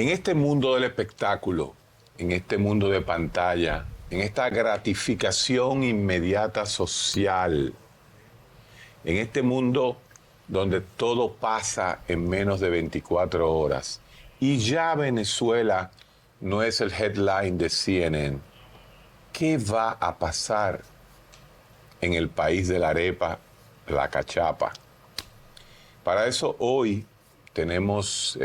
En este mundo del espectáculo, en este mundo de pantalla, en esta gratificación inmediata social, en este mundo donde todo pasa en menos de 24 horas, y ya Venezuela no es el headline de CNN, ¿qué va a pasar en el país de la arepa, la cachapa? Para eso hoy tenemos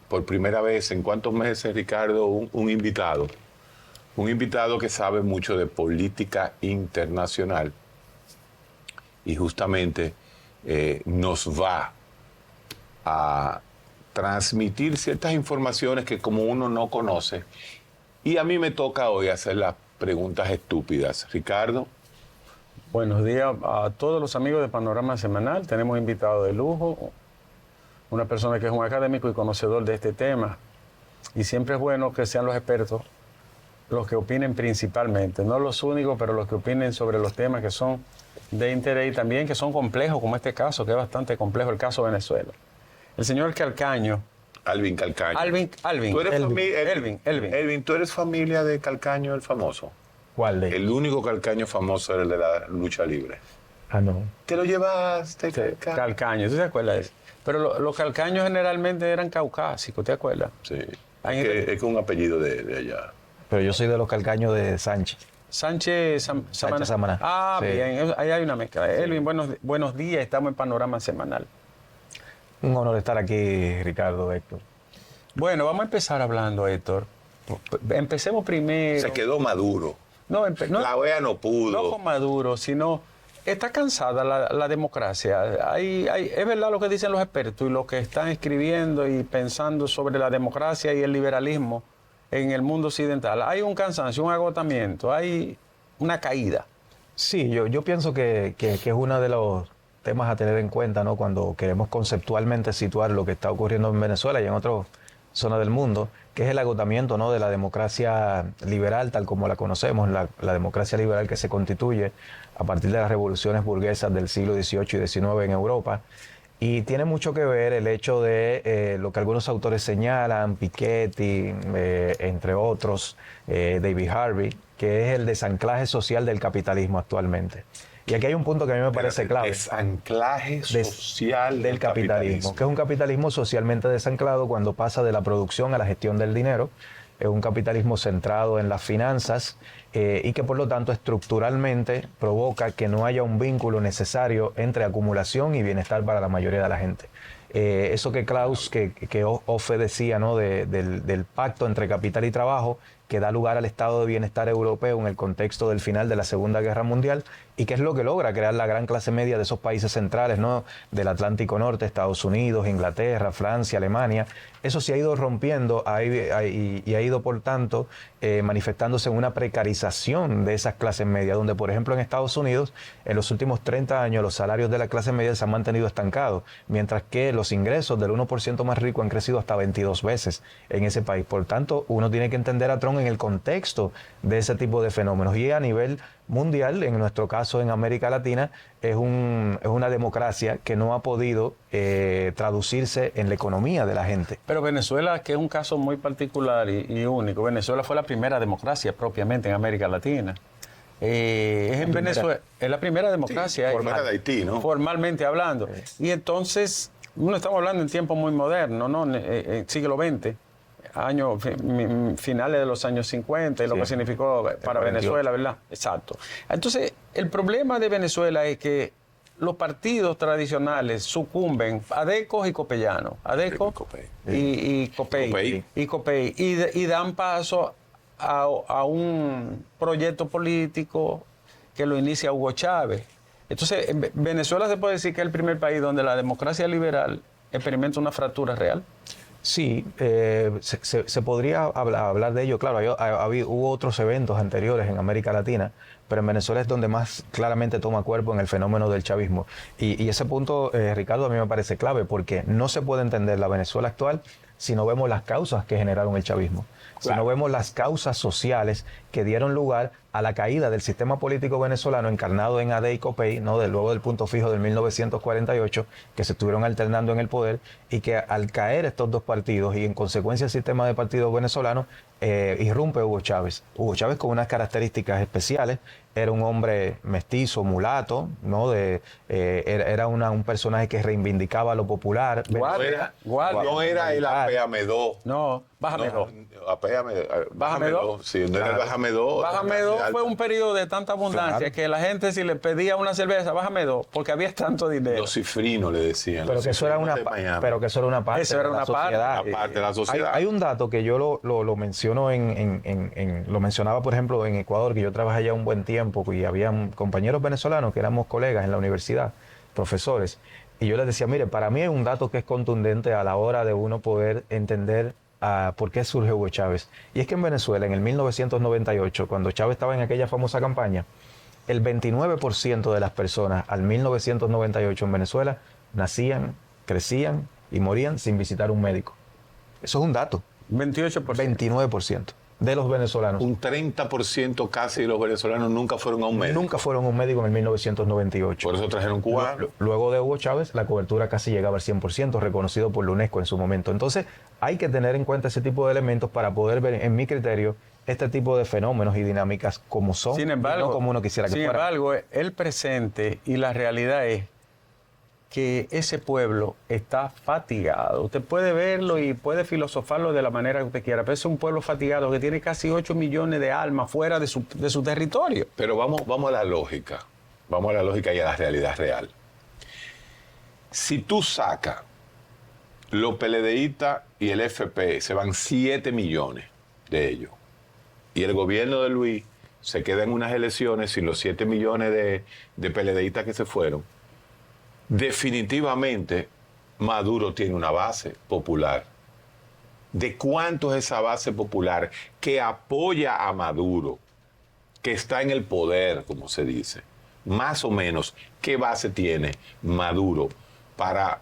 por primera vez en cuántos meses, Ricardo, un invitado. Un invitado que sabe mucho de política internacional y justamente nos va a transmitir ciertas informaciones que como uno no conoce. Y a mí me toca hoy hacer las preguntas estúpidas. Ricardo. Buenos días a todos los amigos de Panorama Semanal. Tenemos invitado de lujo, una persona que es un académico y conocedor de este tema. Y siempre es bueno que sean los expertos los que opinen principalmente, no los únicos, pero los que opinen sobre los temas que son de interés y también que son complejos, como este caso, que es bastante complejo, el caso de Venezuela. El señor Calcaño. Alvin Calcaño. Alvin. ¿Tú eres Elvin. ¿Tú eres familia de Calcaño el famoso? ¿Cuál de? El único Calcaño famoso era el de la lucha libre. Ah, no. ¿Te lo llevaste, Calcaño? Calcaño, ¿tú te acuerdas de eso? Pero los calcaños generalmente eran caucásicos, ¿te acuerdas? Sí. Es que un apellido de allá. Pero yo soy de los calcaños de Sánchez. Sánchez Samaná. Ah, sí. Bien, ahí hay una mezcla. Sí. Elvin, buenos días, estamos en Panorama Semanal. Un honor estar aquí, Ricardo, Héctor. Bueno, vamos a empezar hablando, Héctor. Empecemos primero. Se quedó Maduro. No, la OEA no pudo. No con Maduro, sino está cansada la democracia. Es verdad lo que dicen los expertos y los que están escribiendo y pensando sobre la democracia y el liberalismo en el mundo occidental. Hay un cansancio, un agotamiento, hay una caída. Sí, yo pienso que es uno de los temas a tener en cuenta, ¿no? Cuando queremos conceptualmente situar lo que está ocurriendo en Venezuela y en otras zonas del mundo, que es el agotamiento, ¿no? De la democracia liberal tal como la conocemos, la democracia liberal que se constituye a partir de las revoluciones burguesas del siglo XVIII y XIX en Europa. Y tiene mucho que ver el hecho de lo que algunos autores señalan, Piketty, entre otros, David Harvey, que es el desanclaje social del capitalismo actualmente. Y aquí hay un punto que a mí me parece clave. Desanclaje social del capitalismo, que es un capitalismo socialmente desanclado cuando pasa de la producción a la gestión del dinero. Es un capitalismo centrado en las finanzas y que por lo tanto estructuralmente provoca que no haya un vínculo necesario entre acumulación y bienestar para la mayoría de la gente. Eso que Klaus, que Offe decía, ¿no? del pacto entre capital y trabajo, que da lugar al estado de bienestar europeo en el contexto del final de la Segunda Guerra Mundial y que es lo que logra crear la gran clase media de esos países centrales, ¿no? Del Atlántico Norte, Estados Unidos, Inglaterra, Francia, Alemania. Eso se ha ido rompiendo y ha ido, por tanto, manifestándose en una precarización de esas clases medias, donde, por ejemplo, en Estados Unidos, en los últimos 30 años, los salarios de la clase media se han mantenido estancados, mientras que los ingresos del 1% más rico han crecido hasta 22 veces en ese país. Por tanto, uno tiene que entender a Trump en el contexto de ese tipo de fenómenos. Y a nivel mundial, en nuestro caso en América Latina, es una democracia que no ha podido traducirse en la economía de la gente. Pero Venezuela, que es un caso muy particular y único, Venezuela fue la primera democracia propiamente en América Latina. Venezuela es la primera democracia. Sí, por fuera de Haití, ¿no? Formalmente hablando. Y entonces, no estamos hablando en tiempos muy modernos, ¿no? Siglo XX. Finales de los años 50 y lo que significó para Venezuela, ¿verdad? Exacto. Entonces, el problema de Venezuela es que los partidos tradicionales sucumben, ADECO y copellanos, ADECO y COPEI, y dan paso a un proyecto político que lo inicia Hugo Chávez. Entonces, Venezuela se puede decir que es el primer país donde la democracia liberal experimenta una fractura real. Sí, se podría hablar de ello. Claro, hubo otros eventos anteriores en América Latina, pero en Venezuela es donde más claramente toma cuerpo en el fenómeno del chavismo. Y ese punto, Ricardo, a mí me parece clave, porque no se puede entender la Venezuela actual si no vemos las causas que generaron el chavismo, si no vemos las causas sociales que dieron lugar a la caída del sistema político venezolano encarnado en AD y COPEI, ¿no? Luego del punto fijo del 1948, que se estuvieron alternando en el poder, y que al caer estos dos partidos y en consecuencia el sistema de partidos venezolanos, irrumpe Hugo Chávez. Hugo Chávez con unas características especiales, era un hombre mestizo, mulato, ¿no? Era un personaje que reivindicaba lo popular. No era el apéame dos. No, bájame dos. Bájame dos. Sí, no era el bájame dos. Bájame dos fue un periodo de tanta abundancia que la gente, si le pedía una cerveza, bájame dos, porque había tanto dinero. Los cifrinos le decían. Pero que eso era una parte de la sociedad. Parte de la sociedad. Hay un dato que yo lo menciono lo mencionaba, por ejemplo, en Ecuador, que yo trabajé allá un buen tiempo y había compañeros venezolanos que éramos colegas en la universidad, profesores, y yo les decía, mire, para mí hay un dato que es contundente a la hora de uno poder entender por qué surge Hugo Chávez. Y es que en Venezuela, en el 1998, cuando Chávez estaba en aquella famosa campaña, el 29% de las personas al 1998 en Venezuela nacían, crecían y morían sin visitar un médico. Eso es un dato. 28%. 29% de los venezolanos. Un 30% casi de los venezolanos nunca fueron a un médico. Nunca fueron a un médico en el 1998. Por eso trajeron cubanos. Luego de Hugo Chávez, la cobertura casi llegaba al 100%, reconocido por la UNESCO en su momento. Entonces, hay que tener en cuenta ese tipo de elementos para poder ver, en mi criterio, este tipo de fenómenos y dinámicas como son, sin embargo, y no como uno quisiera que fuera. Sin embargo, el presente y la realidad es que ese pueblo está fatigado. Usted puede verlo y puede filosofarlo de la manera que usted quiera, pero es un pueblo fatigado que tiene casi 8 millones de almas fuera de su territorio. Pero vamos a la lógica. Vamos a la lógica y a la realidad real. Si tú sacas los PLDistas y el FP, se van 7 millones de ellos. Y el gobierno de Luis se queda en unas elecciones sin los 7 millones de PLDistas que se fueron. Definitivamente Maduro tiene una base popular. ¿De cuánto es esa base popular que apoya a Maduro, que está en el poder, como se dice? Más o menos, ¿qué base tiene Maduro para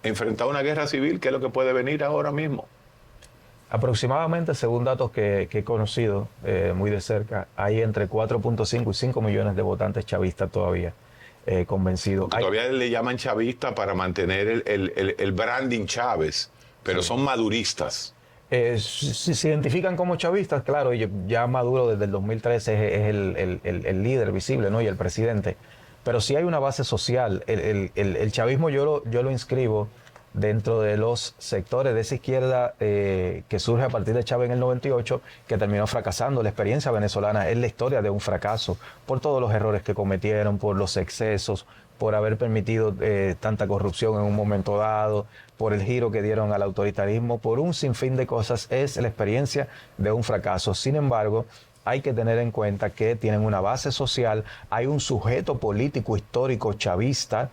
enfrentar una guerra civil, que es lo que puede venir ahora mismo? Aproximadamente, según datos que he conocido muy de cerca, hay entre 4.5 y 5 millones de votantes chavistas todavía. Convencido. Todavía le llaman chavista para mantener el branding Chávez, pero sí, son maduristas. Si se identifican como chavistas, claro, y ya Maduro desde el 2013 es el líder visible, ¿no? Y el presidente. Pero sí hay una base social. El chavismo yo lo inscribo dentro de los sectores de esa izquierda que surge a partir de Chávez en el 98, que terminó fracasando. La experiencia venezolana es la historia de un fracaso, por todos los errores que cometieron, por los excesos, por haber permitido tanta corrupción en un momento dado, por el giro que dieron al autoritarismo, por un sinfín de cosas. Es la experiencia de un fracaso. Sin embargo, hay que tener en cuenta que tienen una base social, hay un sujeto político histórico chavista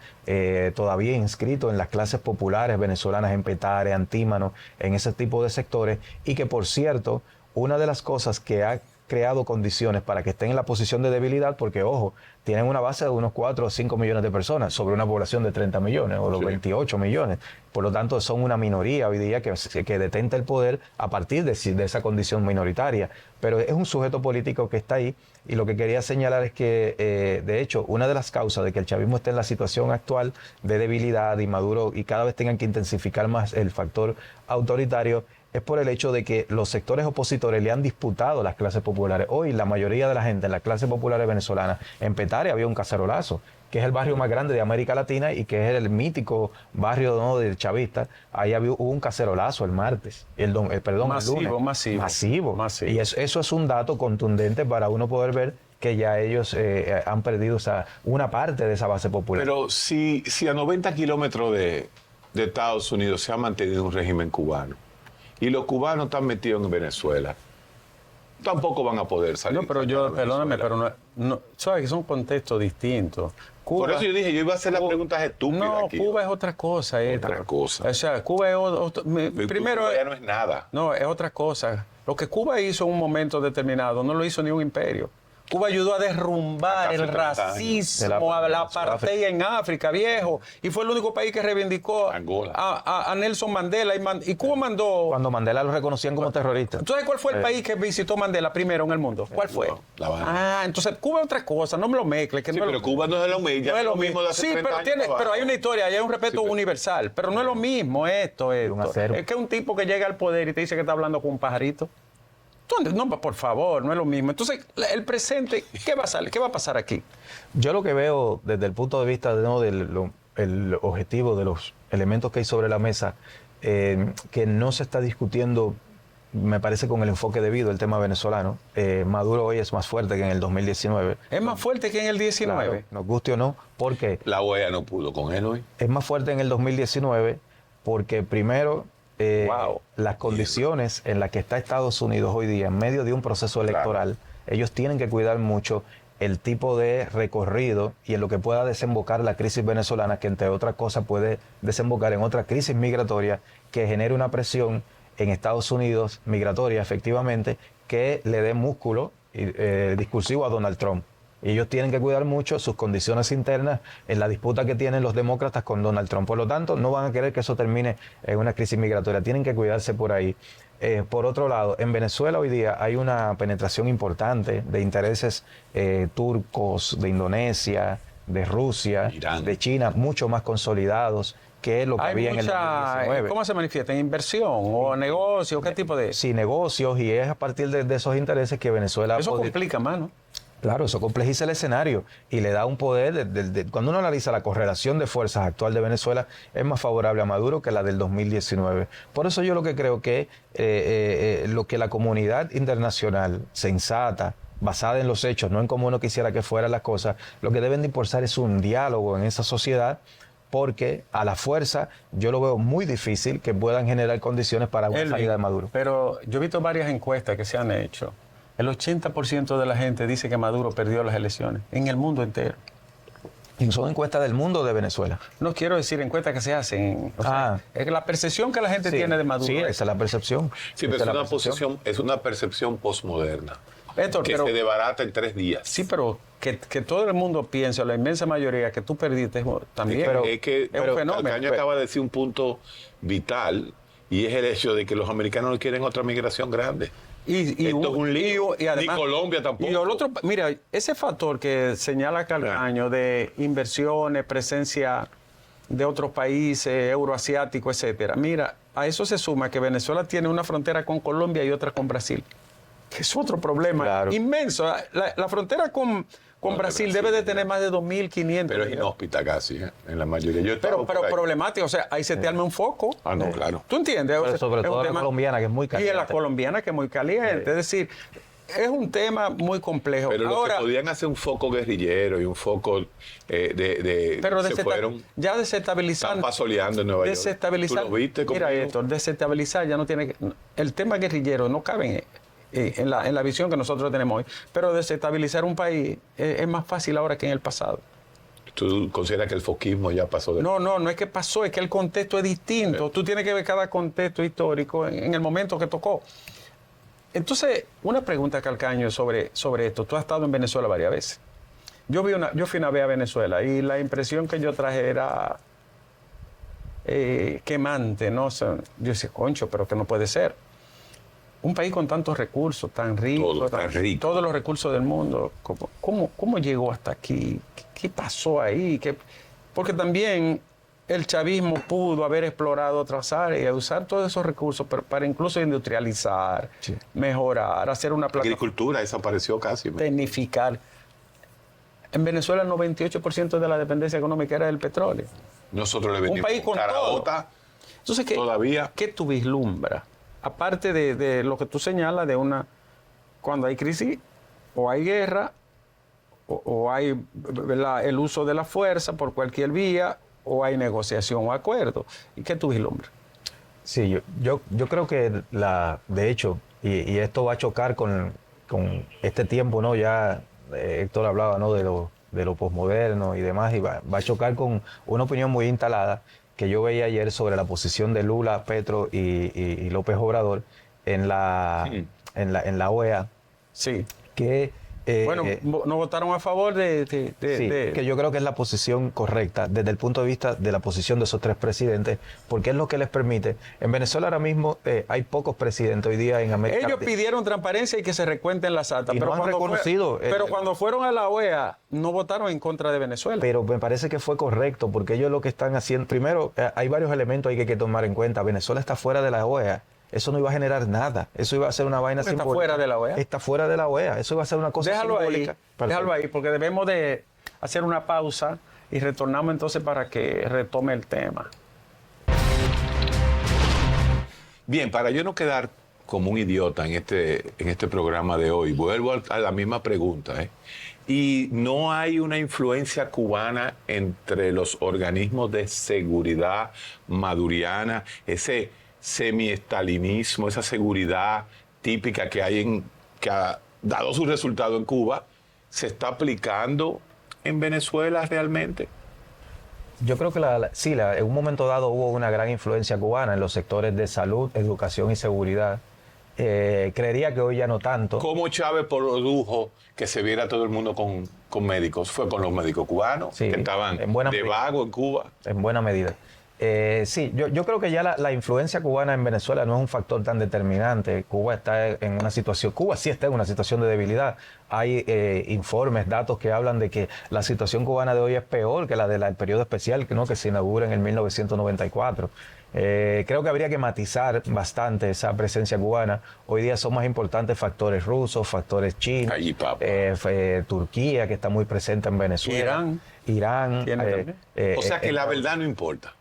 todavía inscrito en las clases populares venezolanas, en Petare, Antímano, en ese tipo de sectores, y que, por cierto, una de las cosas que ha creado condiciones para que estén en la posición de debilidad, porque, ojo, tienen una base de unos 4 o 5 millones de personas sobre una población de 30 millones o los 28 millones. Por lo tanto, son una minoría hoy día que detenta el poder a partir de esa condición minoritaria. Pero es un sujeto político que está ahí, y lo que quería señalar es que, de hecho, una de las causas de que el chavismo esté en la situación actual de debilidad y Maduro y cada vez tengan que intensificar más el factor autoritario es por el hecho de que los sectores opositores le han disputado a las clases populares. Hoy la mayoría de la gente en las clases populares venezolanas, en Petare había un cacerolazo, que es el barrio más grande de América Latina y que es el mítico barrio, ¿no?, del chavista. Ahí hubo un cacerolazo el martes, el lunes. Masivo. Y eso es un dato contundente para uno poder ver que ya ellos han perdido una parte de esa base popular. Pero si a 90 kilómetros de Estados Unidos se ha mantenido un régimen cubano, y los cubanos están metidos en Venezuela, tampoco van a poder salir. No, pero perdóname, pero no, sabes que son contextos distintos. Por eso yo dije, yo iba a hacer las preguntas estúpidas. No, aquí. Cuba es otra cosa. Otra cosa. O sea, Cuba es primero Cuba ya no es nada. No, es otra cosa. Lo que Cuba hizo en un momento determinado no lo hizo ni un imperio. Cuba ayudó a derrumbar el racismo, a la apartheid en África, viejo. Y fue el único país que reivindicó a Nelson Mandela. Y Cuba mandó... Cuando Mandela lo reconocían como terrorista. ¿Entonces cuál fue el país que visitó Mandela primero en el mundo? ¿Cuál fue? La Habana. Entonces Cuba es otra cosa, no me lo mezcles. Sí, pero Cuba no es lo mismo. No es lo mismo de hace 30 años. Pero hay una historia, hay un respeto universal. Pero no es lo mismo esto. Es que un tipo que llega al poder y te dice que está hablando con un pajarito. No, por favor, no es lo mismo. Entonces, el presente, ¿qué va a pasar aquí? Yo lo que veo desde el punto de vista del objetivo de los elementos que hay sobre la mesa, que no se está discutiendo, me parece, con el enfoque debido el tema venezolano. Maduro hoy es más fuerte que en el 2019. ¿Es más fuerte que en el 19? Claro, nos guste o no, porque... La OEA no pudo con él hoy. Es más fuerte en el 2019 porque primero... las condiciones en las que está Estados Unidos hoy día, en medio de un proceso electoral, ellos tienen que cuidar mucho el tipo de recorrido y en lo que pueda desembocar la crisis venezolana, que entre otras cosas puede desembocar en otra crisis migratoria que genere una presión en Estados Unidos migratoria, efectivamente, que le dé músculo discursivo a Donald Trump. Y ellos tienen que cuidar mucho sus condiciones internas en la disputa que tienen los demócratas con Donald Trump. Por lo tanto, no van a querer que eso termine en una crisis migratoria. Tienen que cuidarse por ahí. Por otro lado, en Venezuela hoy día hay una penetración importante de intereses turcos, de Indonesia, de Rusia, Irán, de China, mucho más consolidados que lo que había en el 2019. ¿Cómo se manifiesta? ¿En inversión o negocio? ¿Qué tipo de...? Sí, negocios, y es a partir de esos intereses que Venezuela... Eso complica más, ¿no? Claro, eso complejiza el escenario y le da un poder. Cuando uno analiza la correlación de fuerzas actual de Venezuela, es más favorable a Maduro que la del 2019. Por eso yo lo que creo que lo que la comunidad internacional sensata, basada en los hechos, no en cómo uno quisiera que fueran las cosas, lo que deben de impulsar es un diálogo en esa sociedad, porque a la fuerza yo lo veo muy difícil que puedan generar condiciones para una salida de Maduro. Pero yo he visto varias encuestas que se han hecho. El 80% de la gente dice que Maduro perdió las elecciones en el mundo entero. ¿Y son encuestas del mundo o de Venezuela? No quiero decir encuestas que se hacen. O sea, es la percepción que la gente tiene de Maduro. Sí, esa es la percepción. Sí, pero es una percepción postmoderna. Héctor, que se desbarata en 3 días. Sí, pero que todo el mundo piense, la inmensa mayoría, que tú perdiste también. Pero un fenómeno. Calcaño acaba de decir un punto vital, y es el hecho de que los americanos no quieren otra migración grande. Esto es un lío. Y además, ni Colombia tampoco. Y el otro, mira, ese factor que señala Calcaño de inversiones, presencia de otros países, euroasiáticos, etcétera. Mira, a eso se suma que Venezuela tiene una frontera con Colombia y otra con Brasil, que es otro problema inmenso. La frontera con Brasil debe de tener más de 2.500. Pero es inhóspita casi, en la mayoría. Pero problemático, o sea, ahí se te arma un foco. No, claro. ¿Tú entiendes? Pero sobre todo la colombiana, que es muy caliente. Y la colombiana, que es muy caliente. Es decir, es un tema muy complejo. Pero ahora, que podían hacer un foco guerrillero y un foco pero ya desestabilizar. Están pasoleando en Nueva York. ¿Tú lo viste conmigo? Mira esto, desestabilizar ya no tiene... El tema guerrillero no cabe en la visión que nosotros tenemos hoy. Pero desestabilizar un país es más fácil ahora que en el pasado. ¿Tú consideras que el foquismo ya pasó de...? No es que pasó, es que el contexto es distinto. Tú tienes que ver cada contexto histórico en el momento que tocó. Entonces, una pregunta, Calcaño, sobre esto. Tú has estado en Venezuela varias veces. Yo fui una vez a Venezuela y la impresión que yo traje era quemante, ¿no? O sea, yo decía, concho, pero que no puede ser. Un país con tantos recursos, tan rico, todos los recursos del mundo, ¿cómo llegó hasta aquí? ¿Qué pasó ahí? Porque también el chavismo pudo haber explorado otras áreas, usar todos esos recursos para incluso industrializar, mejorar, hacer una plataforma. La agricultura desapareció casi. Tecnificar. En Venezuela el 98% de la dependencia económica era del petróleo. Nosotros le vendimos un país con Caraota. Entonces, ¿qué tú vislumbras? Aparte de lo que tú señalas cuando hay crisis, o hay guerra, o hay el uso de la fuerza por cualquier vía, o hay negociación o acuerdo. ¿Y qué tú vislumbras? Sí, yo creo que de hecho, y esto va a chocar con este tiempo, ¿no? Ya Héctor hablaba, ¿no? de lo posmoderno y demás, y va a chocar con una opinión muy instalada que yo veía ayer sobre la posición de Lula, Petro y López Obrador en la OEA, sí, que Bueno, no votaron a favor sí, que yo creo que es la posición correcta desde el punto de vista de la posición de esos tres presidentes, porque es lo que les permite. En Venezuela ahora mismo hay pocos presidentes hoy día en América. Ellos pidieron transparencia y que se recuenten las actas, y pero, no han reconocido, pero cuando fueron a la OEA no votaron en contra de Venezuela. Pero me parece que fue correcto, porque ellos lo que están haciendo, primero, hay varios elementos ahí que hay que tomar en cuenta. Venezuela está fuera de la OEA. Eso no iba a generar nada. Eso iba a ser una vaina simbólica. ¿Está fuera de la OEA? Está fuera de la OEA. Eso iba a ser una cosa simbólica. Déjalo ahí, porque debemos de hacer una pausa y retornamos entonces para que retome el tema. Bien, para yo no quedar como un idiota en este programa de hoy, vuelvo a la misma pregunta. ¿Y no hay una influencia cubana entre los organismos de seguridad maduriana, ese semi-estalinismo, esa seguridad típica que hay que ha dado su resultado en Cuba, se está aplicando en Venezuela realmente? Yo creo que sí, en un momento dado hubo una gran influencia cubana en los sectores de salud, educación y seguridad. Creería que hoy ya no tanto. ¿Cómo Chávez produjo que se viera todo el mundo con médicos? Fue con los médicos cubanos, sí, que estaban de vago en Cuba. En buena medida. Sí, yo creo que ya la influencia cubana en Venezuela no es un factor tan determinante. Cuba sí está en una situación de debilidad. Hay informes, datos que hablan de que la situación cubana de hoy es peor que la del periodo especial, ¿no?, que se inaugura en el 1994. Creo que habría que matizar bastante esa presencia cubana. Hoy día son más importantes factores rusos, factores chinos, Turquía, que está muy presente en Venezuela. Irán. O sea que la verdad no importa.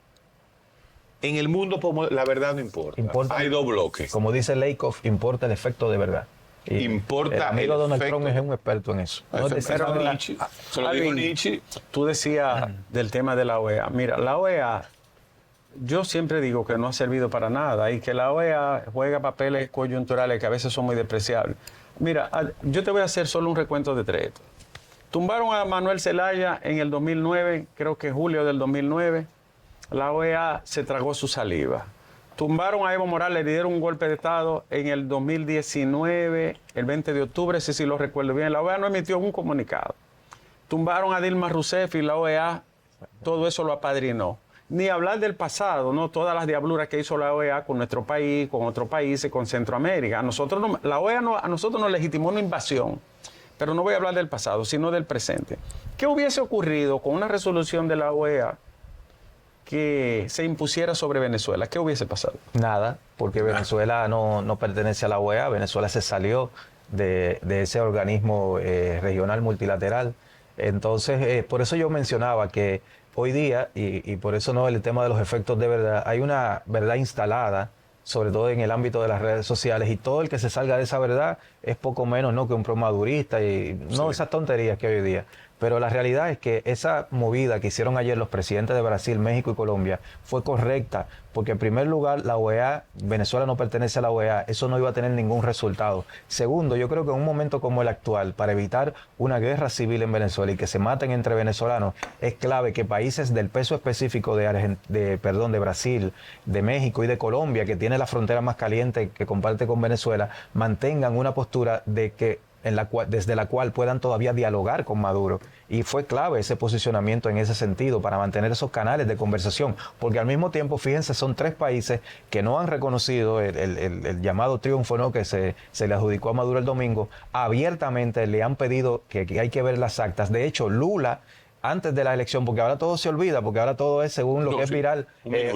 En el mundo la verdad no importa. Hay dos bloques. Como dice Lakoff, importa el efecto de verdad. Importa el amigo Donald Trump es un experto en eso. Se lo digo Nietzsche. Tú decías del tema de la OEA. Mira, la OEA, yo siempre digo que no ha servido para nada y que la OEA juega papeles coyunturales que a veces son muy despreciables. Mira, yo te voy a hacer solo un recuento de tres. Tumbaron a Manuel Zelaya en el 2009, creo que julio del 2009. La OEA se tragó su saliva. Tumbaron a Evo Morales, le dieron un golpe de Estado en el 2019, el 20 de octubre, si lo recuerdo bien. La OEA no emitió un comunicado. Tumbaron a Dilma Rousseff y la OEA, todo eso lo apadrinó. Ni hablar del pasado, ¿no? Todas las diabluras que hizo la OEA con nuestro país, con otros países, con Centroamérica. La OEA a nosotros nos legitimó una invasión. Pero no voy a hablar del pasado, sino del presente. ¿Qué hubiese ocurrido con una resolución de la OEA que se impusiera sobre Venezuela? ¿Qué hubiese pasado? Nada, porque Venezuela no pertenece a la OEA. Venezuela se salió de ese organismo regional multilateral. Entonces, por eso yo mencionaba que hoy día, y por eso no el tema de los efectos de verdad, hay una verdad instalada, sobre todo en el ámbito de las redes sociales, y todo el que se salga de esa verdad es poco menos, ¿no?, que un promadurista y no esas tonterías que hay hoy día. Pero la realidad es que esa movida que hicieron ayer los presidentes de Brasil, México y Colombia fue correcta, porque en primer lugar la OEA, Venezuela no pertenece a la OEA, eso no iba a tener ningún resultado. Segundo, yo creo que en un momento como el actual, para evitar una guerra civil en Venezuela y que se maten entre venezolanos, es clave que países del peso específico de Brasil, de México y de Colombia, que tiene la frontera más caliente que comparte con Venezuela, mantengan una postura de que desde la cual puedan todavía dialogar con Maduro. Y fue clave ese posicionamiento en ese sentido para mantener esos canales de conversación, porque al mismo tiempo, fíjense, son tres países que no han reconocido el llamado triunfo, ¿no?, que se le adjudicó a Maduro el domingo. Abiertamente le han pedido que hay que ver las actas. De hecho, Lula, antes de la elección, porque ahora todo se olvida, porque ahora todo es según lo que es viral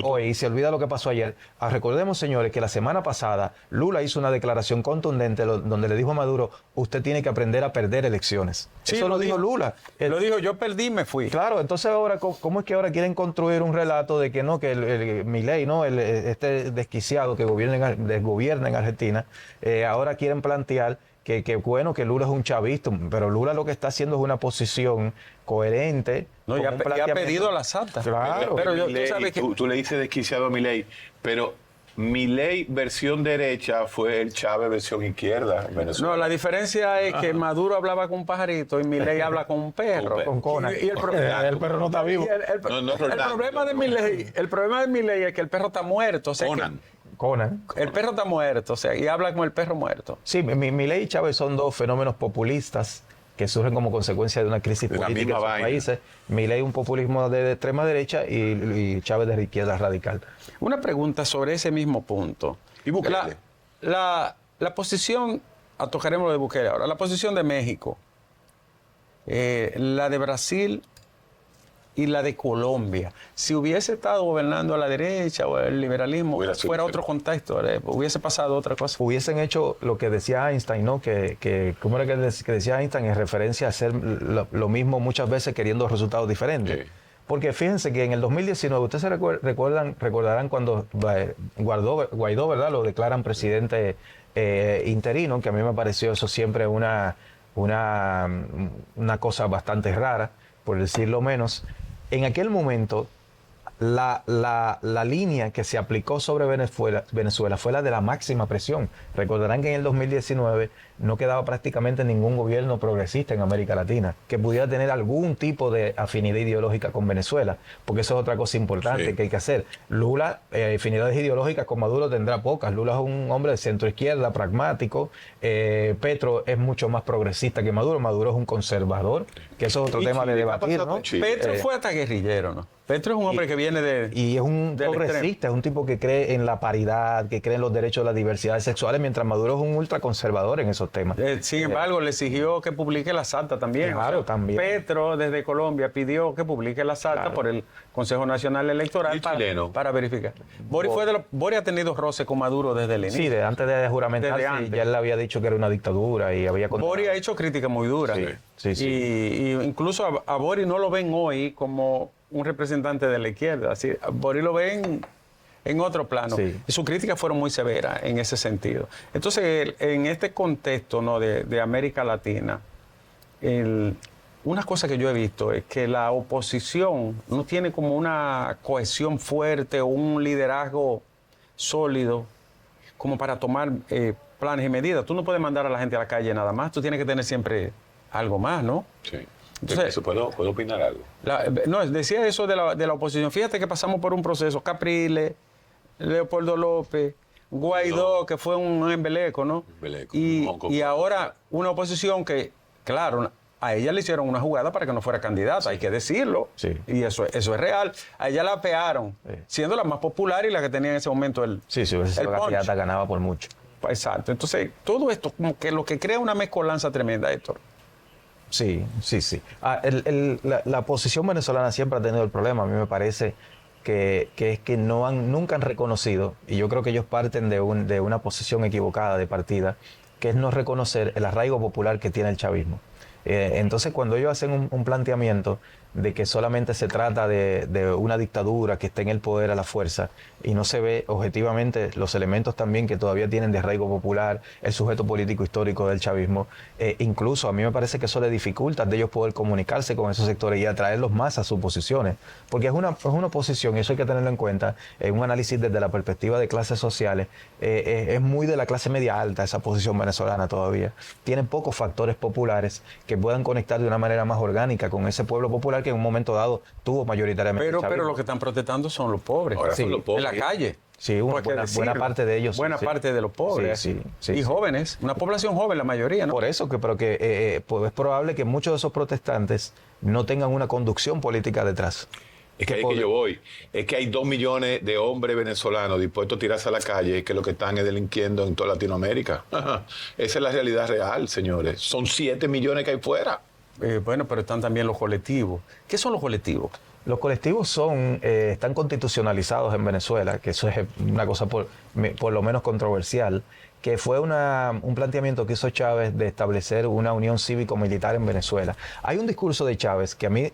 hoy, y se olvida lo que pasó ayer. Recordemos, señores, que la semana pasada Lula hizo una declaración contundente donde le dijo a Maduro, usted tiene que aprender a perder elecciones. Sí, eso lo dijo Lula. Lo dijo, yo perdí, me fui. Claro, entonces ahora, ¿cómo es que ahora quieren construir un relato de que no, que Milei, ¿no?, este desquiciado que desgobierna en Argentina, ahora quieren plantear que bueno, que Lula es un chavista, pero Lula lo que está haciendo es una posición coherente. No, ya ha pedido las actas. Claro. Pero tú le dices desquiciado a Milei, pero Milei versión derecha fue el Chávez versión izquierda en Venezuela. No, la diferencia es que Maduro hablaba con un pajarito y Milei habla con un perro. Con Conan. Y el perro no está vivo. El problema de Milei es que el perro está muerto. O sea, Conan. El perro está muerto, o sea, y habla con el perro muerto. Sí, Milei y Chávez son dos fenómenos populistas que surgen como consecuencia de una crisis De la política en misma sus vaina. países. Milei un populismo de extrema derecha y Chávez de izquierda radical. Una pregunta sobre ese mismo punto. ¿Y Bukele? La posición, tocaremos lo de Bukele ahora, la posición de México, la de Brasil y la de Colombia. Si hubiese estado gobernando a la derecha o el liberalismo, Hubiera sido fuera diferente. otro contexto, hubiese pasado otra cosa. Hubiesen hecho lo que decía Einstein, ¿no? ¿Cómo era que decía Einstein? En referencia a hacer lo mismo muchas veces queriendo resultados diferentes. Sí. Porque fíjense que en el 2019, ustedes se recordarán cuando Guaidó, ¿verdad? Lo declaran presidente interino, que a mí me pareció eso siempre una cosa bastante rara, por decirlo menos. En aquel momento, la línea que se aplicó sobre Venezuela fue la de la máxima presión. Recordarán que en el 2019 no quedaba prácticamente ningún gobierno progresista en América Latina que pudiera tener algún tipo de afinidad ideológica con Venezuela, porque eso es otra cosa importante que hay que hacer. Lula, afinidades ideológicas con Maduro tendrá pocas. Lula es un hombre de centro izquierda, pragmático. Petro es mucho más progresista que Maduro. Maduro es un conservador, que eso es otro tema de debatir, ¿no? Petro fue hasta guerrillero, ¿no? Petro es un hombre que viene de... Y es un progresista, es un tipo que cree en la paridad, que cree en los derechos de las diversidades sexuales, mientras Maduro es un ultraconservador en esos temas. Sin embargo, le exigió que publique las actas también. Claro, también. Petro, desde Colombia, pidió que publique las actas por el Consejo Nacional Electoral para verificar. Boris ha tenido roce con Maduro desde el inicio. Sí, antes de juramentarse, Desde antes. ya él le había dicho que era una dictadura y había... Boris ha hecho críticas muy duras. Sí. Y incluso a Boris no lo ven hoy como un representante de la izquierda. Así, a Boris lo ven en otro plano. Sí. Y sus críticas fueron muy severas en ese sentido. Entonces, en este contexto, ¿no?, de América Latina, una cosa que yo he visto es que la oposición no tiene como una cohesión fuerte o un liderazgo sólido como para tomar planes y medidas. Tú no puedes mandar a la gente a la calle nada más, tú tienes que tener siempre algo más, ¿no? Sí. Entonces, ¿Puedo opinar algo? No, decía eso de la oposición. Fíjate que pasamos por un proceso. Capriles, Leopoldo López, Guaidó, que fue un embeleco, ¿no? Y ahora una oposición que, claro, a ella le hicieron una jugada para que no fuera candidata, hay que decirlo. Sí. Y eso es real. A ella la apearon, siendo la más popular y la que tenía en ese momento el Sí, si hubiese sido punch. candidata, ganaba por mucho. Exacto. Entonces, todo esto, como que lo que crea una mezcolanza tremenda, Héctor. Sí. La posición venezolana siempre ha tenido el problema. A mí me parece que es que nunca han reconocido, y yo creo que ellos parten de una posición equivocada de partida, que es no reconocer el arraigo popular que tiene el chavismo. Entonces, cuando ellos hacen un planteamiento de que solamente se trata de una dictadura que esté en el poder a la fuerza y no se ve objetivamente los elementos también que todavía tienen de arraigo popular, el sujeto político histórico del chavismo, incluso a mí me parece que eso le dificulta de ellos poder comunicarse con esos sectores y atraerlos más a sus posiciones, porque es una oposición, y eso hay que tenerlo en cuenta, en un análisis desde la perspectiva de clases sociales, es muy de la clase media alta esa posición venezolana todavía. Tiene pocos factores populares que puedan conectar de una manera más orgánica con ese pueblo popular que en un momento dado tuvo mayoritariamente el Pero chavismo. los que están protestando son los pobres. Ahora son los pobres. En la calle. Sí, buena parte de ellos. Buena sí. parte de los pobres. Sí. Y jóvenes. Una población joven, la mayoría, ¿no? Por eso, pues es probable que muchos de esos protestantes no tengan una conducción política detrás. Es que ahí que yo voy. Es que hay 2 millones de hombres venezolanos dispuestos a tirarse a la calle que lo que están es delinquiendo en toda Latinoamérica. Esa es la realidad real, señores. Son 7 millones que hay fuera. Bueno, pero están también los colectivos. ¿Qué son los colectivos? Los colectivos están constitucionalizados en Venezuela, que eso es una cosa por lo menos controversial, que fue un planteamiento que hizo Chávez de establecer una unión cívico-militar en Venezuela. Hay un discurso de Chávez que a mí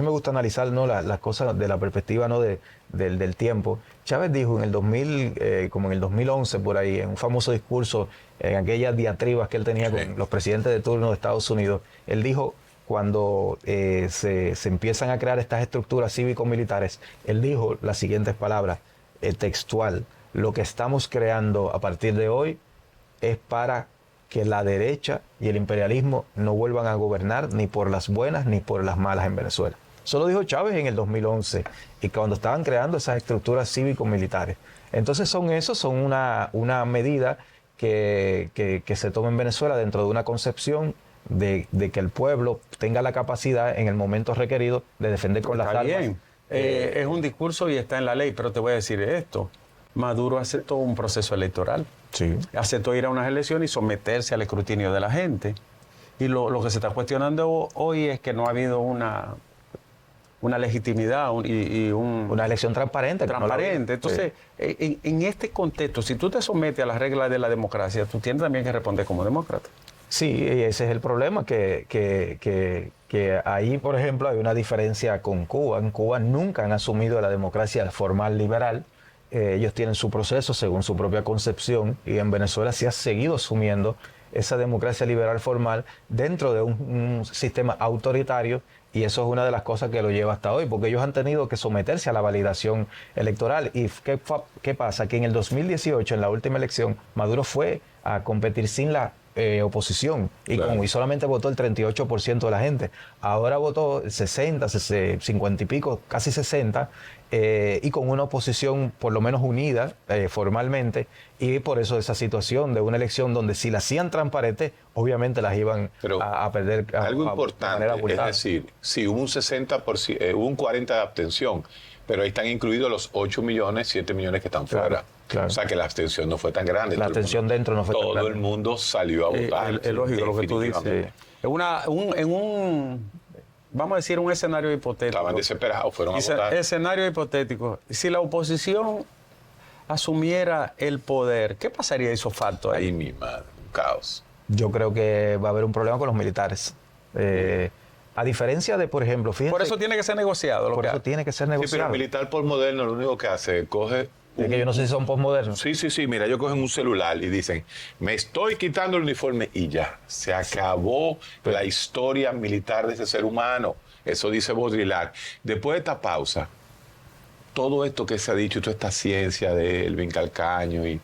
me gusta analizar, ¿no?, las cosas de la perspectiva, ¿no?, del tiempo. Chávez dijo en el 2000, como en el 2011 por ahí, en un famoso discurso, en aquellas diatribas que él tenía con los presidentes de turno de Estados Unidos, él dijo, cuando se empiezan a crear estas estructuras cívico-militares, él dijo las siguientes palabras, textual: lo que estamos creando a partir de hoy es para que la derecha y el imperialismo no vuelvan a gobernar ni por las buenas ni por las malas en Venezuela. Eso lo dijo Chávez en el 2011, y cuando estaban creando esas estructuras cívico-militares. Entonces son una medida que se toma en Venezuela dentro de una concepción de que el pueblo tenga la capacidad en el momento requerido de defender con las Está armas. bien. Es un discurso y está en la ley, pero te voy a decir esto. Maduro aceptó un proceso electoral. Sí. Aceptó ir a unas elecciones y someterse al escrutinio de la gente. Y lo que se está cuestionando hoy es que no ha habido una legitimidad Una elección transparente. que no la había. Entonces, en este contexto, si tú te sometes a las reglas de la democracia, tú tienes también que responder como demócrata. Sí, y ese es el problema, que ahí, por ejemplo, hay una diferencia con Cuba. En Cuba nunca han asumido la democracia formal liberal. Ellos tienen su proceso según su propia concepción, y en Venezuela se ha seguido asumiendo esa democracia liberal formal dentro de un sistema autoritario, y eso es una de las cosas que lo lleva hasta hoy, porque ellos han tenido que someterse a la validación electoral. ¿Y qué pasa? Que en el 2018, en la última elección, Maduro fue a competir sin la oposición Claro. y solamente votó el 38% de la gente. Ahora votó 60, 50 y pico, casi 60, y con una oposición por lo menos unida formalmente, y por eso esa situación de una elección donde si la hacían transparente, obviamente las iban Pero a perder. algo de importante, manera es abultada. decir, si hubo un 60%, hubo un 40% de abstención, pero ahí están incluidos los 8 millones, 7 millones que están Claro, fuera. claro. O sea que la abstención no fue tan grande. La Todo el abstención mundo- dentro no fue tan Todo grande. el mundo salió a votar. Es lógico lo que tú dices. definitivamente. Vamos a decir, un escenario hipotético. Estaban desesperados, fueron a votar. Escenario hipotético. Si la oposición asumiera el poder, ¿qué pasaría esos factos ahí? Ahí mi madre, un caos. Yo creo que va a haber un problema con los militares. A diferencia de, por ejemplo, fíjense, Por eso tiene que ser negociado. por eso tiene que ser Sí, pero negociado. el militar postmoderno lo único que hace es coge... Es que yo no sé si son postmodernos. Sí, mira, ellos cogen un celular y dicen, me estoy quitando el uniforme y ya, se acabó la historia militar de ese ser humano. Eso dice Baudrillard. Después de esta pausa, todo esto que se ha dicho, toda esta ciencia de Elvin Calcaño, y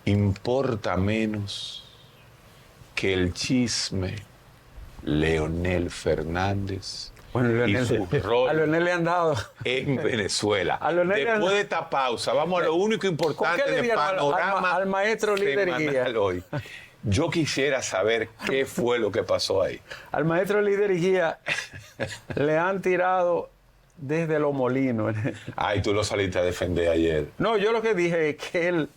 importa menos que el chisme Leonel Fernández Bueno, y su rol a Leonel le han dado. en Venezuela. A Leonel Después de esta pausa, vamos a lo único importante ¿Con qué le de dieron panorama al maestro líder y guía? semanal hoy. Yo quisiera saber qué fue lo que pasó ahí. Al maestro líder y guía le han tirado desde los molinos. Ay, tú lo saliste a defender ayer. No, yo lo que dije es que él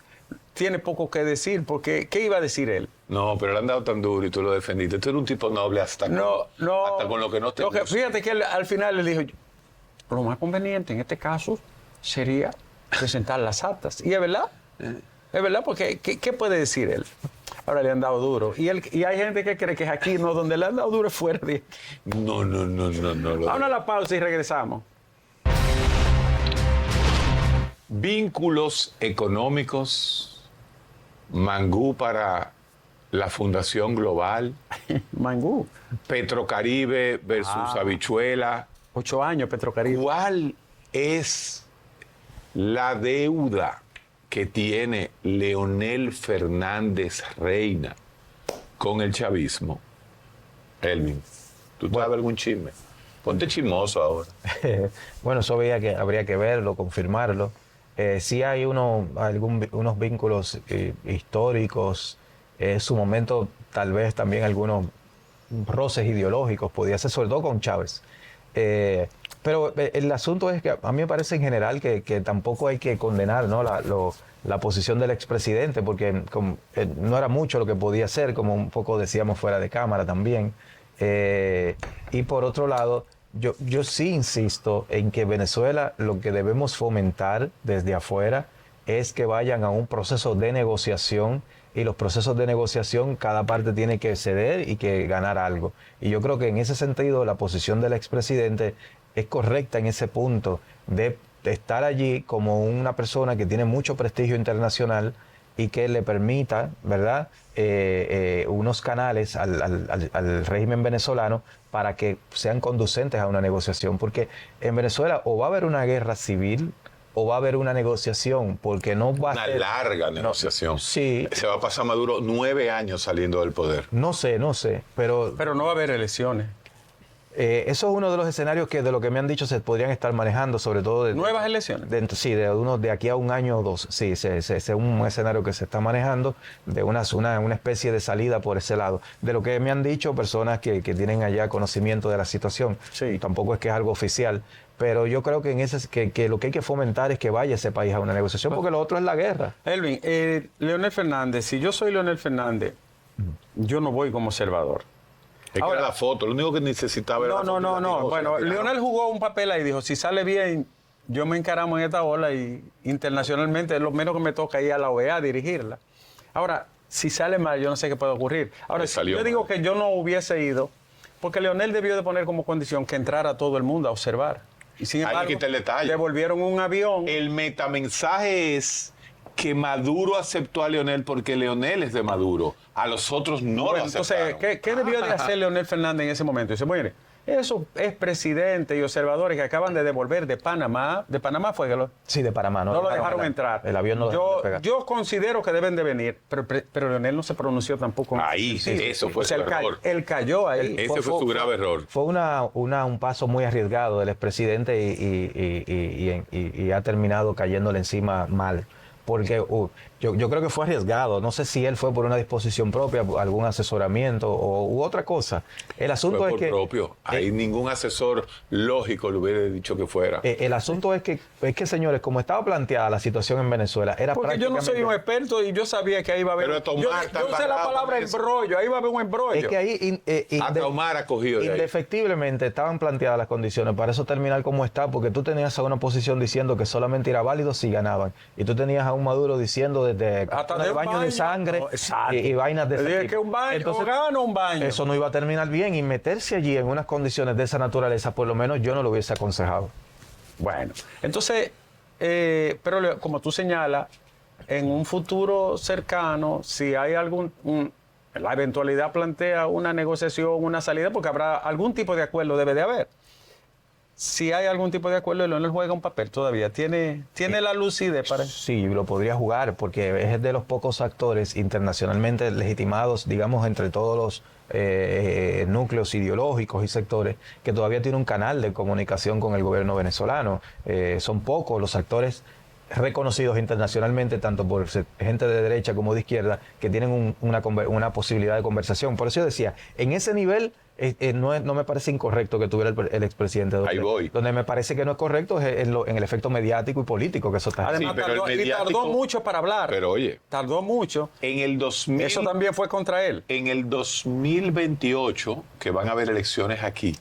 tiene poco que decir, porque ¿qué iba a decir él? No, pero le han dado tan duro y tú lo defendiste. Tú eres un tipo noble hasta con lo que no te gusta. Fíjate que él, al final le dijo, lo más conveniente en este caso sería presentar las actas. Y es verdad, porque ¿qué puede decir él? Ahora le han dado duro. Y hay gente que cree que es aquí, no, donde le han dado duro es fuera de aquí. No. Vamos a la pausa y regresamos. Vínculos económicos, Mangú para la Fundación Global, Mangú, Petrocaribe versus Habichuela. 8 años Petrocaribe. ¿Cuál es la deuda que tiene Leonel Fernández Reina con el chavismo? Elvin, ¿tú sabes algún chisme? Ponte chismoso ahora. Bueno, eso habría que verlo, confirmarlo. Sí hay unos vínculos históricos, en su momento tal vez también algunos roces ideológicos, podía ser sobre todo con Chávez. Pero el asunto es que a mí me parece en general que tampoco hay que condenar, ¿no?, la posición del expresidente, porque no era mucho lo que podía hacer, como un poco decíamos fuera de cámara también. Y por otro lado, yo sí insisto en que Venezuela lo que debemos fomentar desde afuera es que vayan a un proceso de negociación, y los procesos de negociación cada parte tiene que ceder y que ganar algo. Y yo creo que en ese sentido la posición del expresidente es correcta en ese punto de estar allí como una persona que tiene mucho prestigio internacional y que le permita, ¿verdad?, unos canales al régimen venezolano para que sean conducentes a una negociación. Porque en Venezuela o va a haber una guerra civil o va a haber una negociación, porque no va a Una ser... larga negociación. Sí. Se va a pasar Maduro 9 años saliendo del poder. No sé, pero Pero no va a haber elecciones. Eso es uno de los escenarios que de lo que me han dicho se podrían estar manejando, sobre todo ¿Nuevas elecciones? Sí, de aquí a un año o dos. Sí, es un escenario que se está manejando de una especie de salida por ese lado. De lo que me han dicho personas que tienen allá conocimiento de la situación. Sí. Tampoco es que es algo oficial, pero yo creo que que lo que hay que fomentar es que vaya ese país a una negociación, porque lo otro es la guerra. Elvin, Leonel Fernández, si yo soy Leonel Fernández, yo no voy como observador. Es que era la foto, lo único que necesitaba era la foto. No. Bueno, Leonel jugó un papel ahí y dijo, si sale bien, yo me encaramo en esta ola y internacionalmente es lo menos que me toca ir a la OEA a dirigirla. Ahora, si sale mal, yo no sé qué puede ocurrir. Ahora, yo digo que yo no hubiese ido, porque Leonel debió de poner como condición que entrara todo el mundo a observar. Y sin embargo, Ahí está el detalle. devolvieron un avión. El metamensaje es que Maduro aceptó a Leonel porque Leonel es de Maduro. A los otros no lo aceptaron. Entonces, ¿qué debió de hacer Leonel Fernández en ese momento? Dice, mire, esos expresidentes y observadores que acaban de devolver de Panamá fue que Sí, de Panamá. no lo dejaron entrar. El avión no dejó despegar. Yo considero que deben de venir, pero Leonel no se pronunció tampoco. Ahí, eso fue su error. Él cayó ahí. Ese fue su grave error. Fue un paso muy arriesgado del expresidente y ha terminado cayéndole encima mal. Porque yo creo que fue arriesgado. No sé si él fue por una disposición propia, algún asesoramiento u otra cosa. El asunto Fue es por que... propio. Ahí ningún asesor lógico le hubiera dicho que fuera. El asunto es que, señores, como estaba planteada la situación en Venezuela, era porque yo no soy un experto y yo sabía que ahí iba a haber... Pero yo usé la palabra embrollo, ahí va a haber un embrollo. Es que ahí... Hasta Omar ha cogido de ahí. Indefectiblemente estaban planteadas las condiciones para eso terminar como está, porque tú tenías a una oposición diciendo que solamente era válido si ganaban. Y tú tenías a un Maduro diciendo desde el baño de sangre y vainas de ese tipo. Que un baño, entonces, o gana un baño. Eso no iba a terminar bien y meterse allí en unas condiciones de esa naturaleza, por lo menos yo no lo hubiese aconsejado. Bueno, entonces, pero como tú señalas, en un futuro cercano, si hay la eventualidad plantea una negociación, una salida, porque habrá algún tipo de acuerdo, debe de haber. Si hay algún tipo de acuerdo, Leonel juega un papel todavía. ¿Tiene la lucidez para eso? Sí, lo podría jugar porque es de los pocos actores internacionalmente legitimados, digamos, entre todos los núcleos ideológicos y sectores, que todavía tiene un canal de comunicación con el gobierno venezolano. Son pocos los actores reconocidos internacionalmente, tanto por gente de derecha como de izquierda, que tienen una posibilidad de conversación. Por eso yo decía, en ese nivel no me parece incorrecto que tuviera el expresidente. Ahí voy. Donde me parece que no es correcto es en el efecto mediático y político que eso está. Además, sí, tardó mucho para hablar. Pero oye, tardó mucho. En el 2000, eso también fue contra él. En el 2028, que van a haber elecciones aquí,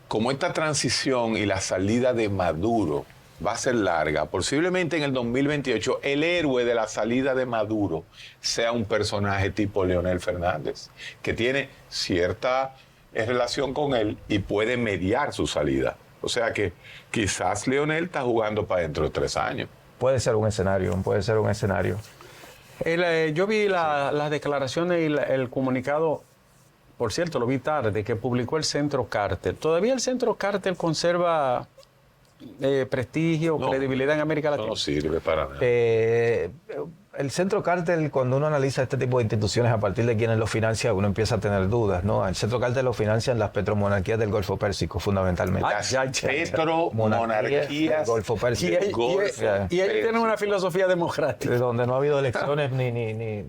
como esta transición y la salida de Maduro va a ser larga, posiblemente en el 2028 el héroe de la salida de Maduro sea un personaje tipo Leonel Fernández, que tiene cierta relación con él y puede mediar su salida. O sea que quizás Leonel está jugando para dentro de 3 años. Puede ser un escenario. Yo vi las declaraciones y el comunicado, por cierto, lo vi tarde, que publicó el Centro Cártel. ¿Todavía el Centro Cártel conserva prestigio, credibilidad en América Latina? No sirve para nada. El Centro Cártel, cuando uno analiza este tipo de instituciones a partir de quienes lo financian, uno empieza a tener dudas, ¿no? El Centro Cártel lo financian las petromonarquías del Golfo Pérsico, fundamentalmente. Las petromonarquías del Golfo Pérsico. Y ellos tienen una filosofía democrática. De donde no ha habido elecciones ni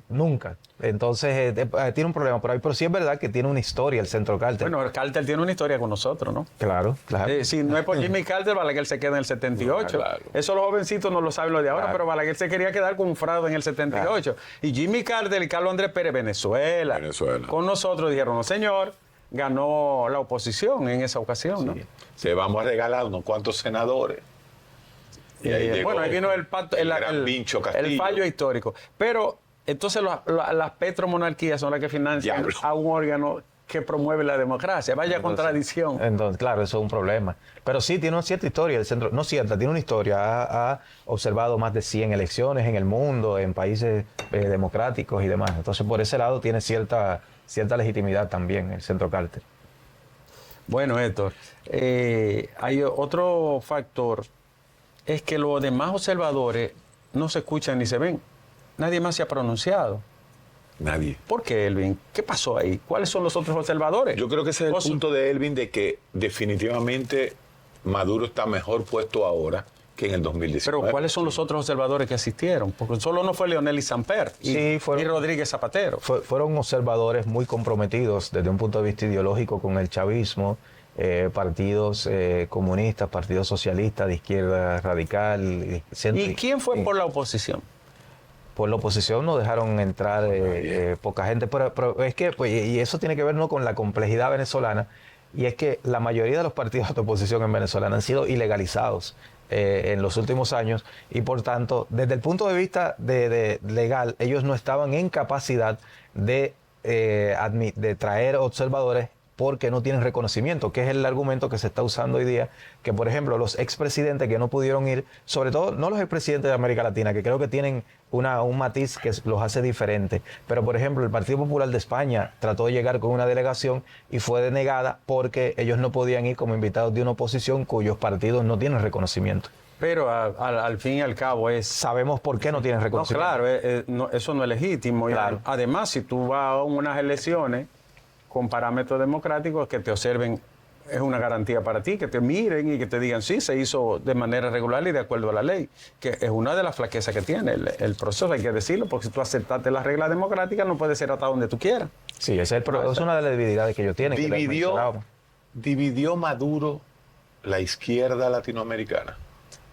nunca. Entonces, tiene un problema por ahí. Pero sí es verdad que tiene una historia el Centro Cártel. Bueno, el Cártel tiene una historia con nosotros, ¿no? Claro. Si no es por Jimmy Carter, Balaguer se queda en el 78. Claro. Eso los jovencitos no lo saben lo de ahora, pero Balaguer se quería quedar con un fraude en el 78. Claro. Y Jimmy Carter y Carlos Andrés Pérez, Venezuela. Con nosotros dijeron, no señor, ganó la oposición en esa ocasión, ¿no? Se vamos a regalar unos cuantos senadores. Y ahí bueno, ahí vino el fallo histórico. Pero entonces las petromonarquías son las que financian a un órgano que promueve la democracia. Vaya contradicción. Entonces, claro, eso es un problema. Pero sí, tiene una cierta historia. El centro, no cierta, tiene una historia. Ha observado más de 100 elecciones en el mundo, en países democráticos y demás. Entonces, por ese lado, tiene cierta legitimidad también el Centro Cártel. Bueno, Héctor, hay otro factor, es que los demás observadores no se escuchan ni se ven. Nadie más se ha pronunciado. Nadie. ¿Por qué, Elvin? ¿Qué pasó ahí? ¿Cuáles son los otros observadores? Yo creo que ese es el punto de Elvin, de que definitivamente Maduro está mejor puesto ahora que en el 2019. Pero ¿cuáles son los otros observadores que asistieron? Porque solo no fue Leonel y Samper y Rodríguez Zapatero. Fueron observadores muy comprometidos desde un punto de vista ideológico con el chavismo, partidos comunistas, partidos socialistas, de izquierda radical. ¿Y quién fue por la oposición? Por la oposición no dejaron entrar poca gente, pero es que, pues, y eso tiene que ver, ¿no?, con la complejidad venezolana, y es que la mayoría de los partidos de oposición en Venezuela han sido ilegalizados en los últimos años, y por tanto, desde el punto de vista de legal, ellos no estaban en capacidad de traer observadores porque no tienen reconocimiento, que es el argumento que se está usando hoy día, que por ejemplo los expresidentes que no pudieron ir, sobre todo no los expresidentes de América Latina, que creo que tienen un matiz que los hace diferentes, pero por ejemplo el Partido Popular de España trató de llegar con una delegación y fue denegada porque ellos no podían ir como invitados de una oposición cuyos partidos no tienen reconocimiento. Pero al fin y al cabo sabemos por qué no tienen reconocimiento. No, claro, eso no es legítimo. Claro. Además, si tú vas a unas elecciones con parámetros democráticos, que te observen es una garantía para ti, que te miren y que te digan sí, se hizo de manera regular y de acuerdo a la ley, que es una de las flaquezas que tiene el proceso, hay que decirlo, porque si tú aceptaste las reglas democráticas no puede ser hasta donde tú quieras. Sí, es una de las debilidades que ellos tienen. ¿Dividió Maduro la izquierda latinoamericana?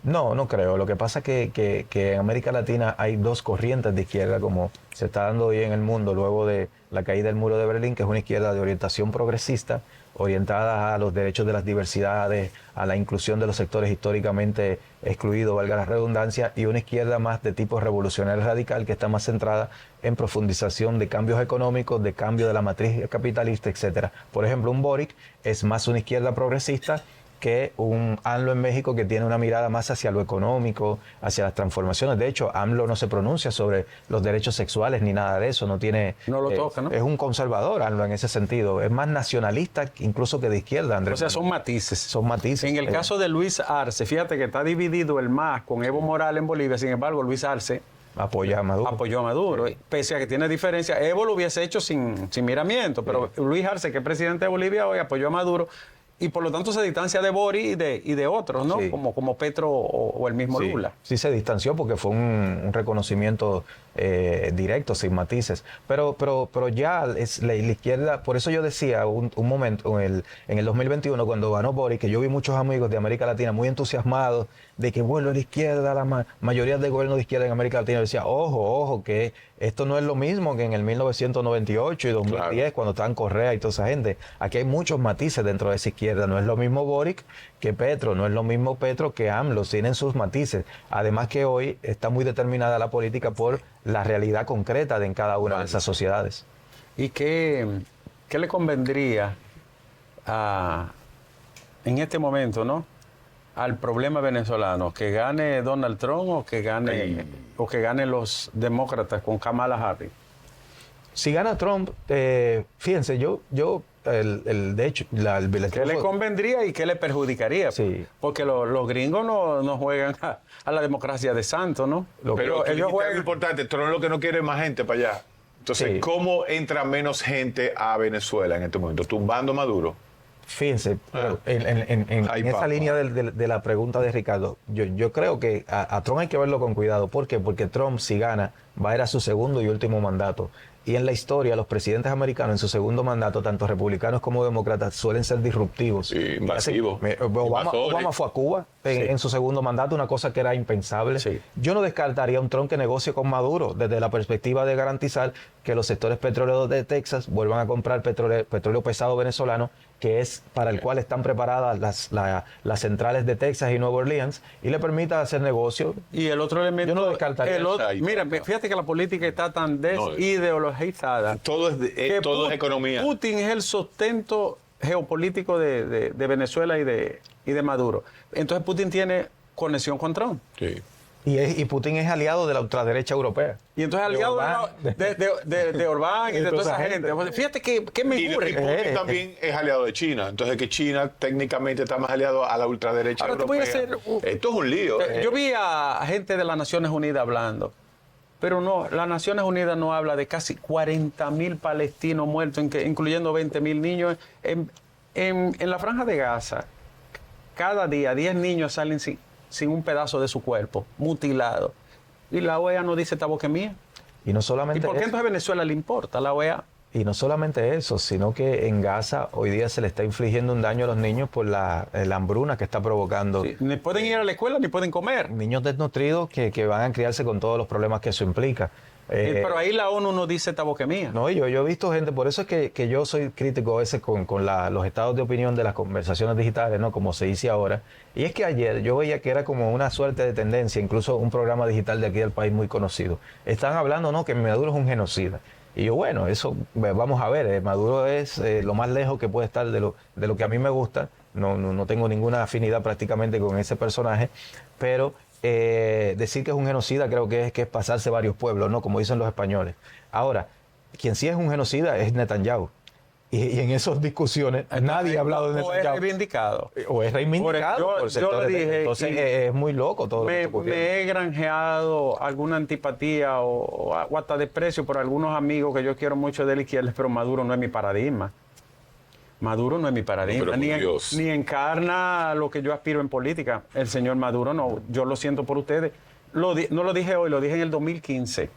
No, no creo. Lo que pasa es que en América Latina hay dos corrientes de izquierda, como se está dando hoy en el mundo luego de la caída del muro de Berlín, que es una izquierda de orientación progresista, orientada a los derechos de las diversidades, a la inclusión de los sectores históricamente excluidos, valga la redundancia, y una izquierda más de tipo revolucionario radical, que está más centrada en profundización de cambios económicos, de cambio de la matriz capitalista, etcétera. Por ejemplo, un Boric es más una izquierda progresista que un AMLO en México, que tiene una mirada más hacia lo económico, hacia las transformaciones. De hecho, AMLO no se pronuncia sobre los derechos sexuales ni nada de eso, no lo toca, ¿no? Es un conservador, AMLO, en ese sentido. Es más nacionalista incluso que de izquierda, Andrés. O sea, son matices. Son matices. En el caso de Luis Arce, fíjate que está dividido el MAS con Evo Morales en Bolivia, sin embargo, Luis Arce apoyó a Maduro. Pese a que tiene diferencia. Evo lo hubiese hecho sin miramiento, pero Luis Arce, que es presidente de Bolivia hoy, apoyó a Maduro. Y por lo tanto se distancia de Boris y de otros, ¿no? Sí. Como Petro o el mismo Lula. Sí, se distanció porque fue un reconocimiento directo, sin matices. Pero ya es la izquierda, por eso yo decía un momento en el 2021, cuando ganó Boris, que yo vi muchos amigos de América Latina muy entusiasmados de que vuelve a la izquierda, la mayoría del gobierno de izquierda en América Latina. Yo decía, ojo, que esto no es lo mismo que en el 1998 y 2010, claro, cuando estaban Correa y toda esa gente. Aquí hay muchos matices dentro de esa izquierda. No es lo mismo Boric que Petro, no es lo mismo Petro que AMLO, tienen sus matices. Además que hoy está muy determinada la política por la realidad concreta de en cada una de esas sociedades. ¿Y qué le convendría en este momento, ¿no?, al problema venezolano? ¿Que gane Donald Trump o que gane los demócratas con Kamala Harris? Si gana Trump, fíjense, de hecho, ¿qué le convendría y qué le perjudicaría? Sí. Porque los gringos no juegan a la democracia de santo, ¿no? Pero ellos juegan. Es importante, Trump lo que no quiere es más gente para allá. Entonces, sí, ¿cómo entra menos gente a Venezuela en este momento? ¿Tumbando a Maduro? Fíjense, en esa línea de la pregunta de Ricardo, yo creo que a Trump hay que verlo con cuidado. ¿Por qué? Porque Trump, si gana, va a ir a su segundo y último mandato. Y en la historia, los presidentes americanos en su segundo mandato, tanto republicanos como demócratas, suelen ser disruptivos. Sí, invasivos. Obama fue a Cuba en su segundo mandato, una cosa que era impensable. Sí. Yo no descartaría un Trump que negocie con Maduro desde la perspectiva de garantizar que los sectores petroleros de Texas vuelvan a comprar petróleo pesado venezolano, que es para el cual están preparadas las centrales de Texas y Nueva Orleans, y le permita hacer negocio. Y el otro elemento... Yo no descartaría. Mira, fíjate que la política está tan desideologizada. Todo es economía. Putin es el sustento geopolítico de Venezuela y de Maduro. Entonces Putin tiene conexión con Trump. Sí. Y Putin es aliado de la ultraderecha europea. Y entonces aliado de Orbán y de toda esa gente. Fíjate que me ocurre. Y Putin también es aliado de China. Entonces que China técnicamente está más aliado a la ultraderecha europea. Esto es un lío. Yo vi a gente de las Naciones Unidas hablando. Pero no, las Naciones Unidas no habla de casi 40.000 palestinos muertos, incluyendo 20.000 niños. En la Franja de Gaza, cada día 10 niños salen sin un pedazo de su cuerpo, mutilados. Y la OEA no dice esta boca mía. Y no solamente ¿Y por qué entonces a Venezuela le importa la OEA? Y no solamente eso, sino que en Gaza hoy día se le está infligiendo un daño a los niños por la hambruna que está provocando. Sí, ni pueden ir a la escuela ni pueden comer. Niños desnutridos que van a criarse con todos los problemas que eso implica. Pero ahí la ONU no dice esta boca mía. No, yo he visto gente, por eso es que yo soy crítico a veces con los estados de opinión de las conversaciones digitales, ¿no? Como se dice ahora. Y es que ayer yo veía que era como una suerte de tendencia, incluso un programa digital de aquí del país muy conocido. Están hablando, ¿no?, que Maduro es un genocida. Y yo, bueno, eso vamos a ver, Maduro es lo más lejos que puede estar de lo que a mí me gusta. No tengo ninguna afinidad prácticamente con ese personaje, pero decir que es un genocida creo que es pasarse varios pueblos, ¿no?, como dicen los españoles. Ahora, quien sí es un genocida es Netanyahu. Y en esas discusiones nadie ha hablado de Netanyahu. O es reivindicado. O es reivindicado por yo lo dije. Entonces es muy loco todo lo que está ocurriendo. Me he granjeado alguna antipatía o hasta desprecio por algunos amigos que yo quiero mucho de la izquierda, pero Maduro no es mi paradigma. Maduro no es mi paradigma, ni encarna lo que yo aspiro en política. El señor Maduro no, yo lo siento por ustedes. No lo dije hoy, lo dije en el 2015.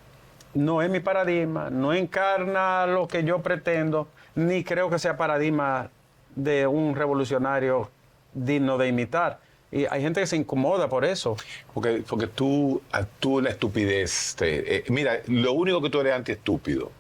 No es mi paradigma, no encarna lo que yo pretendo, ni creo que sea paradigma de un revolucionario digno de imitar. Y hay gente que se incomoda por eso. Porque tú la estupidez. Mira, lo único que tú eres anti-estúpido,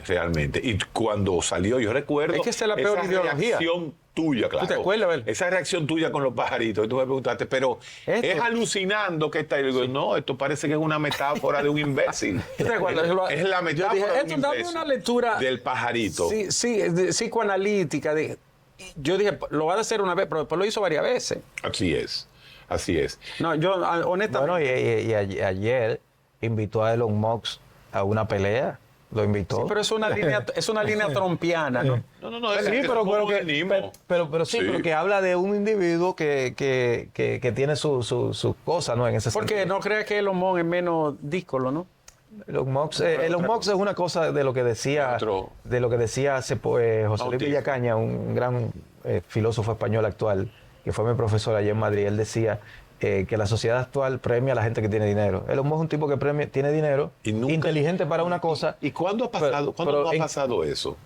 realmente. Y cuando salió, yo recuerdo. Es que esa es la peor ideología. Reacción tuya, claro. ¿Tú te acuerdas, Abel? Esa reacción tuya con los pajaritos. Y tú me preguntaste, pero es alucinando que está. Y digo, no, esto parece que es una metáfora de un imbécil. ¿Tú te acuerdas? Es la metáfora dije, de un esto dame imbécil, una lectura del pajarito. Sí, psicoanalítica. Yo dije, lo va a hacer una vez, pero después lo hizo varias veces. Así es. No, yo honestamente... Bueno, y ayer invitó a Elon Musk a una pelea. Lo invitó. Sí, pero es una línea trompiana, ¿no? No, Sí, pero que habla de un individuo que tiene sus cosas, ¿no? En ese Porque sentido. no creas que Elon Musk es menos díscolo, ¿no? Elon Musk es una cosa de lo que decía José Luis Villacaña, un gran filósofo español actual, que fue mi profesor allá en Madrid. Él decía que la sociedad actual premia a la gente que tiene dinero. Elon Musk es un tipo que tiene dinero, inteligente para una cosa. ¿Y cuándo ha pasado, ha pasado eso?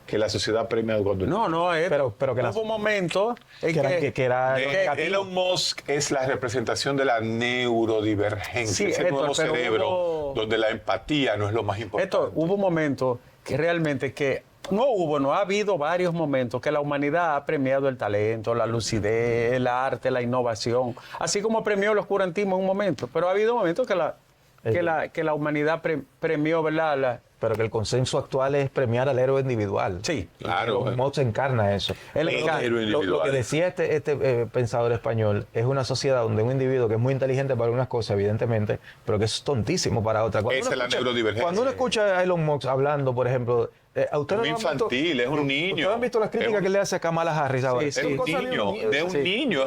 Que la sociedad premia cuando... No, pero que hubo momentos en que era Elon Musk es la representación de la neurodivergencia, ese nuevo cerebro donde la empatía no es lo más importante. Hubo momentos que realmente no ha habido varios momentos que la humanidad ha premiado el talento, la lucidez, el arte, la innovación, así como premió el oscurantismo en un momento, pero ha habido momentos que la humanidad premió, ¿verdad? Pero que el consenso actual es premiar al héroe individual. Sí, claro. Elon Musk encarna eso. Lo que decía este pensador español es una sociedad donde un individuo que es muy inteligente para unas cosas, evidentemente, pero que es tontísimo para otras. Esa es la neurodivergencia. Cuando uno escucha a Elon Musk hablando, por ejemplo, es infantil, es un niño. ¿Ustedes han visto las críticas que le hace a Kamala Harris ahora? Es un niño,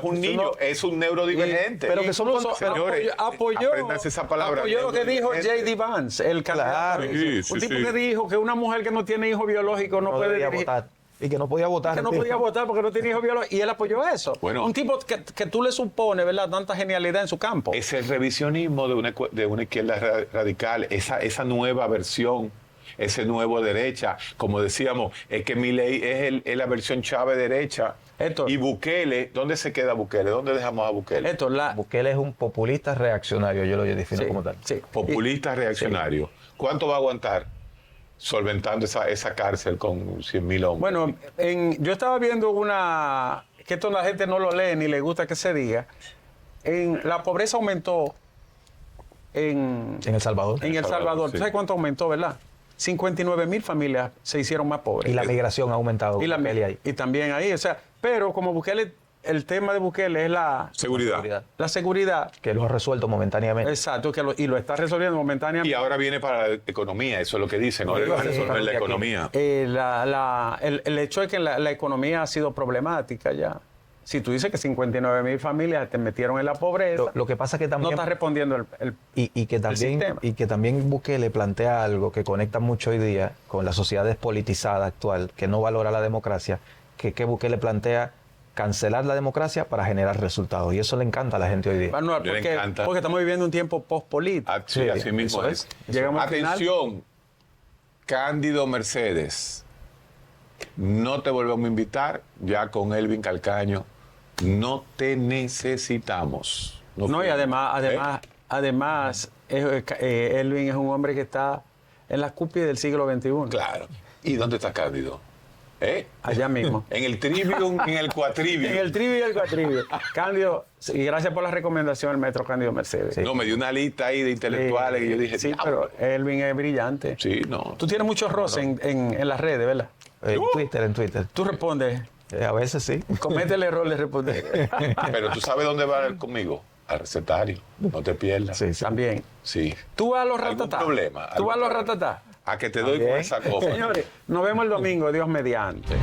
es un neurodivergente. Pero que son señores, apoyó esa palabra. Apoyó lo que dijo J.D. Vance, el candidato. Un tipo que dijo que una mujer que no tiene hijo biológico no puede votar. Y que no podía votar. Que no podía votar porque no tenía hijo biológico. Y él apoyó eso. Bueno, un tipo que tú le supones, ¿verdad?, tanta genialidad en su campo. Es el revisionismo de una izquierda radical, esa nueva versión, ese nuevo derecha. Como decíamos, es que Milei es la versión Chávez derecha. Y Bukele, ¿dónde se queda Bukele? ¿Dónde dejamos a Bukele? Bukele es un populista reaccionario, yo lo defino como tal. Sí. Populista reaccionario. Sí. ¿Cuánto va a aguantar solventando esa cárcel con 100.000 hombres? Bueno, yo estaba viendo que esto la gente no lo lee ni le gusta que se diga. La pobreza aumentó en El Salvador. En El Salvador. Sí. ¿Sabes cuánto aumentó, verdad? 59.000 familias se hicieron más pobres. Y la migración ha aumentado. Y también ahí, o sea, pero como Bukele, el tema de Bukele es la seguridad. La seguridad. Que lo ha resuelto momentáneamente. Exacto, y lo está resolviendo momentáneamente. Y ahora viene para la economía, eso es lo que dicen, ahora va a resolver la economía. El hecho es que la economía ha sido problemática ya. si tú dices que 59,000 familias te metieron en la pobreza, Lo que pasa es que no también... estás respondiendo Y que también, sistema. y que también Bukele plantea algo que conecta mucho hoy día con la sociedad despolitizada actual, que no valora la democracia, que Bukele plantea cancelar la democracia para generar resultados. Y eso le encanta a la gente hoy día. Manuel, Le porque, encanta. porque estamos viviendo un tiempo post-político. Sí, así mismo eso es. Llegamos al final. Atención, Cándido Mercedes. No te volvemos a invitar, ya con Elvin Calcaño. No te necesitamos. No, y además, ¿Eh? Elvin es un hombre que está en la cúspide del siglo XXI. Claro. ¿Y dónde está Cándido? ¿Eh? Allá mismo. En el trivium, en el cuatrivium. En el trivio y el cuatrivio. Cándido, y gracias por la recomendación del maestro Cándido Mercedes. Sí. No, me dio una lista ahí de intelectuales y yo dije, sí, "Diablo". pero Elvin es brillante. Sí, no. Tú tienes muchos roces en las redes, ¿verdad? En Twitter. Tú respondes, A veces sí. comete el error de responder. Pero tú sabes dónde va conmigo. Al recetario. No te pierdas. Sí, sí. También. Sí. Tú vas a los ¿Algún ratatá. problema? Tú vas a los ¿Algún problema? ratatá. A que te doy con También. esa cosa. Señores, nos vemos el domingo, Dios mediante.